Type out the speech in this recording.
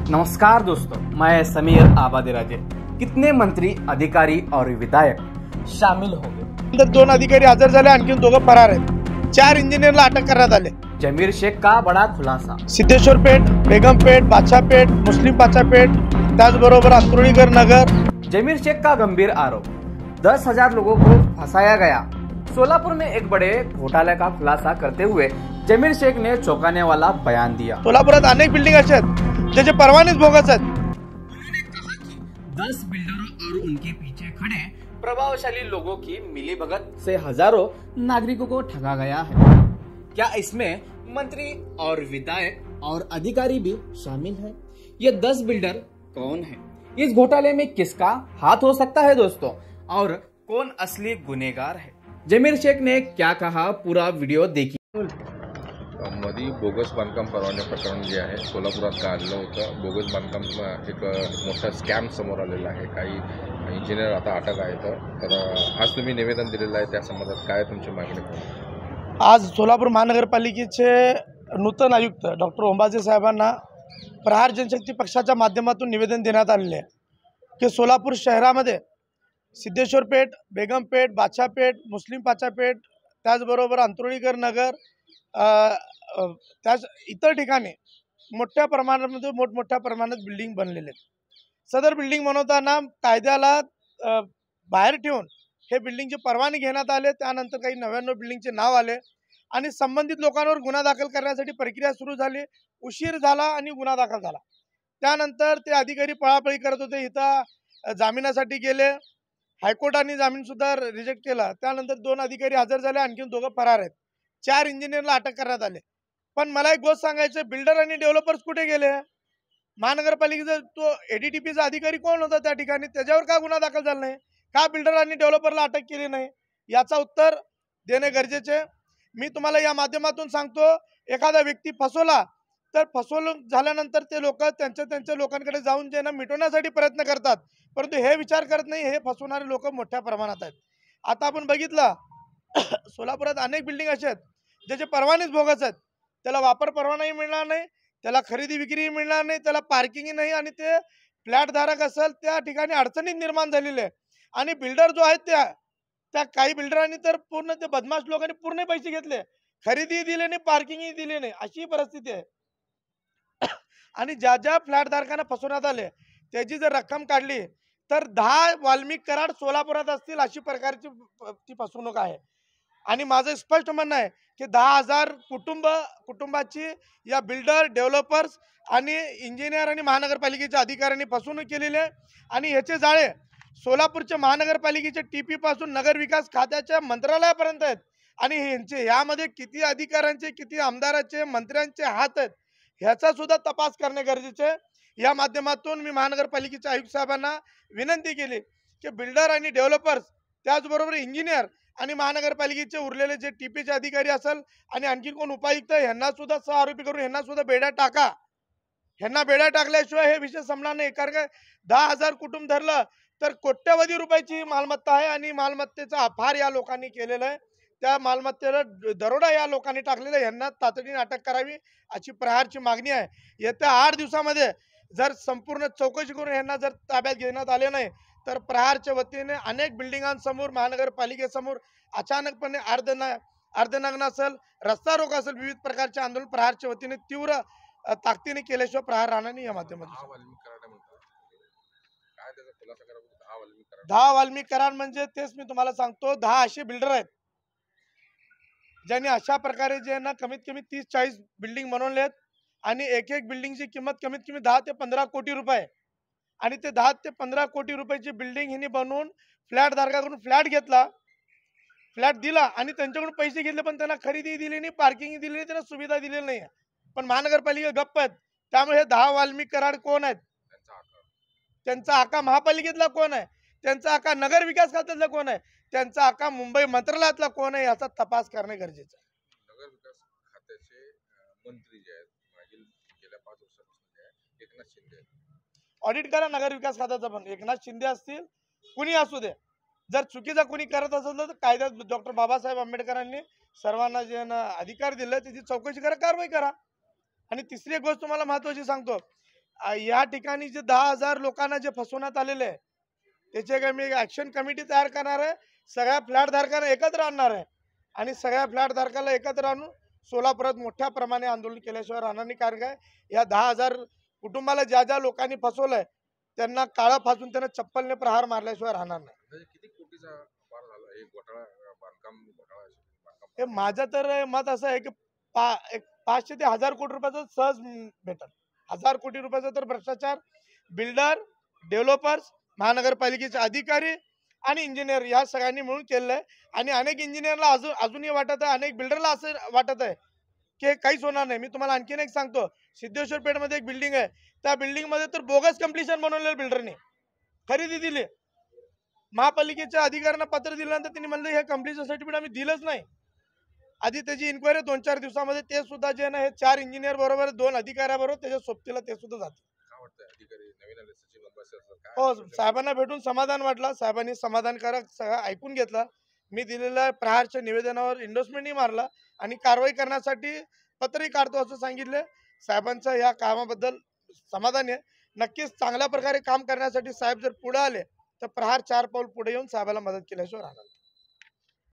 नमस्कार दोस्तों, मैं समीर आबादी राजे। कितने मंत्री, अधिकारी और विधायक शामिल हो गए? 2 अधिकारी हजर झाले, आणखी 2 फरार आहेत। 4 इंजिनियरला अटक करण्यात आले। जमीर शेख का बड़ा खुलासा। सिद्धेश्वर पेठ, बेगम पेठ, बादशाह पेठ, मुस्लिम बादशाह पेठ, त्याचबरोबर अंतुळीकर नगर। जमीर शेख का गंभीर आरोप, 10,000 लोगों को फंसाया गया। सोलापुर में एक बड़े घोटाले का खुलासा करते हुए जमीर शेख ने चौंकाने वाला बयान दिया। सोलापुरात अनेक बिल्डिंग अशा आहेत ज्याचे परवानेच बोगस आहेत। उन्होंने कहा कि 10 बिल्डरों और उनके पीछे खड़े प्रभावशाली लोगों की मिलीभगत से हजारों नागरिकों को ठगा गया है। क्या इसमें मंत्री और विधायक और अधिकारी भी शामिल हैं? ये 10 बिल्डर कौन है? इस घोटाले में किसका हाथ हो सकता है दोस्तों, और कौन असली गुनेगार है? जमीर शेख ने क्या कहा, पूरा वीडियो देखिए। मध्ये बोगस बांधकाम परवाने प्रकरण जे आहे सोलापुरात गाजलं होतं। बोगस बांधकाम एक मोठा स्कॅम समोर आलेला आहे। काही इंजिनियर आता अटक आहेत। तर आज तुम्ही निवेदन दिलेलं आहे, त्या संदर्भात काय तुमची मागणी? आज सोलापूर महानगरपालिकेचे नूतन आयुक्त डॉक्टर ओंबाजे साहेबांना प्रहार जनशक्ती पक्षाच्या माध्यमातून निवेदन देण्यात आलेले आहे की सोलापूर शहरामध्ये सिद्धेश्वर पेठ, बेगम पेठ, बादशाह पेठ, मुस्लिम बादशाह पेठ, त्याचबरोबर अंतुळीकर नगर, त्याच इतर ठिकाणी मोठ्या प्रमाणामध्ये मोठमोठ्या प्रमाणात बिल्डिंग बनलेले आहेत। सदर बिल्डिंग बनवताना कायद्याला बाहेर ठेवून हे बिल्डिंगचे परवाने घेण्यात आले। त्यानंतर काही 99 बिल्डिंगचे नाव आले आणि संबंधित लोकांवर गुन्हा दाखल करण्यासाठी प्रक्रिया सुरू झाली। उशीर झाला आणि गुन्हा दाखल झाला। त्यानंतर ते अधिकारी पळापळी करत होते। इथं जामिनासाठी गेले, हायकोर्टाने जामीन सुद्धा रिजेक्ट केला। त्यानंतर 2 अधिकारी हजर झाले, आणखी 2 फरार आहेत। 4 इंजिनियरला अटक करण्यात आले। पण मला एक गोष्ट सांगायचं, बिल्डर आणि डेव्हलपर्स कुठे गेले? महानगरपालिकेचा तो एडीटीपीचा अधिकारी कोण होता त्या ठिकाणी? त्याच्यावर का गुन्हा दाखल झाला नाही? का बिल्डर आणि डेव्हलपरला अटक केली नाही? याचा उत्तर देणे गरजेचे। मी तुम्हाला या माध्यमातून सांगतो, एखादा व्यक्ती फसवला तर फसवणूक झाल्यानंतर ते लोक त्यांच्या लोकांकडे जाऊन जे ना मिटवण्यासाठी प्रयत्न करतात, परंतु हे विचार करत नाही हे फसवणारे लोक मोठ्या प्रमाणात आहेत। आता आपण बघितलं सोलापुरात अनेक बिल्डिंग अशा आहेत ज्याचे परवानेच बोगस आहेत। त्याला वापर परवानाही मिळणार नाही, त्याला खरेदी विक्रीही मिळणार नाही, त्याला पार्किंगही नाही, आणि ते फ्लॅट धारक असेल त्या ठिकाणी अडचणीत निर्माण झालेले आहे। आणि बिल्डर जो आहेत त्या काही बिल्डरांनी तर पूर्ण ते बदमाश लोकांनी पूर्ण पैसे घेतले, खरेदी दिली नाही, पार्किंगही दिली नाही, अशी परिस्थिती आहे। आणि ज्या ज्या फ्लॅट धारकांना फसवण्यात आले त्याची जर रक्कम काढली तर 10 वाल्मिक कराड सोलापुरात असतील, अशी प्रकारची ती फसवणूक आहे। आणि माझं स्पष्ट म्हणणं आहे की 10,000 कुटुंबाची या बिल्डर, डेव्हलपर्स आणि इंजिनियर आणि महानगरपालिकेच्या अधिकाऱ्यांनी फसवणूक केलेली आहे। आणि ह्याचे जाळे सोलापूरच्या महानगरपालिकेच्या टीपी पासून नगर विकास खात्याच्या मंत्रालयापर्यंत आहेत। आणि ह्यांचे यामध्ये किती अधिकाऱ्यांचे, किती आमदारांचे, मंत्र्यांचे हात आहेत ह्याचा सुद्धा तपास करणे गरजेचे आहे। या माध्यमातून मी महानगरपालिकेच्या आयुक्त साहेबांना विनंती केली की बिल्डर आणि डेव्हलपर्स, त्याचबरोबर इंजिनियर आणि महानगरपालिकेचे उरलेले जे टीपीचे अधिकारी असेल आणि आणखी कोण उपायुक्त, ह्यांना सुद्धा आरोपी करून ह्यांना सुद्धा बेड्या टाका। ह्यांना बेड्या टाकल्याशिवाय हे विषय संपणार नाही। कारण 10,000 कुटुंब धरलं तर कोट्यवधी रुपयाची मालमत्ता आहे आणि मालमत्तेचा अफार या लोकांनी केलेला आहे। त्या मालमत्तेला दरोडा या लोकांनी टाकलेला, यांना तातडीने अटक करावी अशी प्रहारची मागणी आहे। येत्या 8 दिवसामध्ये जर संपूर्ण चौकशी करून यांना जर ताब्यात घेण्यात आले नाही तर प्रहारच्या वतीने अनेक बिल्डिंगांसमोर, महानगरपालिकेसमोर अचानकपणे अर्धनग्न असेल, रस्ता रोको असेल, विविध प्रकारचे आंदोलन प्रहारच्या वतीने तीव्र ताकदीने केल्याशिवाय प्रहार राहणार नाही। या माध्यमातून 10 वाल्मिक कराड म्हणजे तेच मी तुम्हाला सांगतो, 10 असे बिल्डर आहेत ज्यांनी अशा प्रकारे जे ना कमीत कमी 30-40 बिल्डिंग बनवले आहेत। आणि एक बिल्डिंगची किंमत कमीत कमी 10 ते 15 कोटी रुपये, आणि ते 10 ते 15 कोटी रुपयाची बिल्डिंग हिने बनवून फ्लॅट धारकाकडून फ्लॅट घेतला, फ्लॅट दिला आणि त्यांच्याकडून पैसे घेतले, पण त्यांना खरेदी दिली नाही, पार्किंग दिली नाही, त्यांना सुविधा दिलेली नाही। पण महानगरपालिका गप्प आहेत। त्यामुळे हे 10 वाल्मिक कराड कोण आहेत? त्यांचा आका महापालिकेतला कोण आहे? त्यांचा आका नगर विकास खात्यातला कोण आहे? त्यांचा आका मुंबई मंत्रालयातला कोण आहे? याचा तपास करणे गरजेचे आहे। नगर विकास खात्याचे मंत्री जे आहेत मागील गेल्या 5 वर्षापासून एकनाथ शिंदे, ऑडिट करा नगर विकास खात्याचा, पण एकनाथ शिंदे असतील, कुणी असू दे, जर चुकीचा कुणी करत असेल तर कायद्यात डॉक्टर बाबासाहेब आंबेडकरांनी सर्वांना जे अधिकार दिले त्याची चौकशी करा, कारवाई करा। आणि तिसरी गोष्ट तुम्हाला महत्त्वाची सांगतो या ठिकाणी जे 10,000 लोकांना जे फसवण्यात आलेले आहे त्याचे काय मी ऍक्शन कमिटी तयार करणार आहे. सगळ्या फ्लॅट धारकांना एकत्र आणणार आहे आणि सगळ्या फ्लॅट धारकाला एकत्र आणून सोलापुरात मोठ्या प्रमाणे आंदोलन केल्याशिवाय राहणार नाही. कारण काय, या 10,000 कुटुंबाला ज्या ज्या लोकांनी फसवलंय त्यांना काळं फासून त्यांना चप्पलने प्रहार मारल्याशिवाय राहणार नाही. म्हणजे किती कोटीचा व्यापार झाला एक घोटाळा, बांधकाम घोटाळा बांधकाम हे माझं तर मत असं आहे की 500 ते 1,000 कोटी रुपयाचं सहज भेटल. 1,000 कोटी रुपयाचा तर भ्रष्टाचार बिल्डर, डेव्हलपर्स, महानगरपालिकेचे अधिकारी आणि इंजिनियर या सगळ्यांनी मिळून केलेलं आहे. आणि अनेक इंजिनियरला अजूनही वाटत आहे, अनेक बिल्डरला असं वाटत आहे की हे काहीच होणार नाही. मी तुम्हाला आणखीन एक सांगतो, सिद्धेश्वर पेठमध्ये एक बिल्डिंग आहे, त्या बिल्डिंग मध्ये तर बोगस कम्प्लिशन बनवलेलं बिल्डरने खरेदी दिली. महापालिकेच्या अधिकाऱ्यांना पत्र दिल्यानंतर त्यांनी म्हणलं हे कम्प्लिशन सर्टिफिकेट आम्ही दिलंच नाही. आधी त्याची इन्क्वायरी 2-4 दिवसामध्ये ते सुद्धा जे ना हे 4 इंजिनियर बरोबर 2 अधिकाऱ्याबरोबर त्याच्या सोबतीला ते सुद्धा जाते. काय वाटतं अधिकारी नवीन आले सचिन अंबासे हो, साहेबांना भेटून समाधान वाटलं. साहेबांनी समाधानकारक सगळं ऐकून घेतलं. मी दिलेल्या प्रहारच्या निवेदनावर इंडोर्समेंटही मारला आणि कारवाई करण्यासाठी पत्रही काढतो असं सांगितलं. साहेबांच्या या कामाबद्दल समाधानी आहे. नक्कीच चांगल्या प्रकारे काम करण्यासाठी साहेब जर पुढे आले तर प्रहार 4 पाऊल पुढे येऊन साहेबाला मदत केल्याशिवाय राहणार.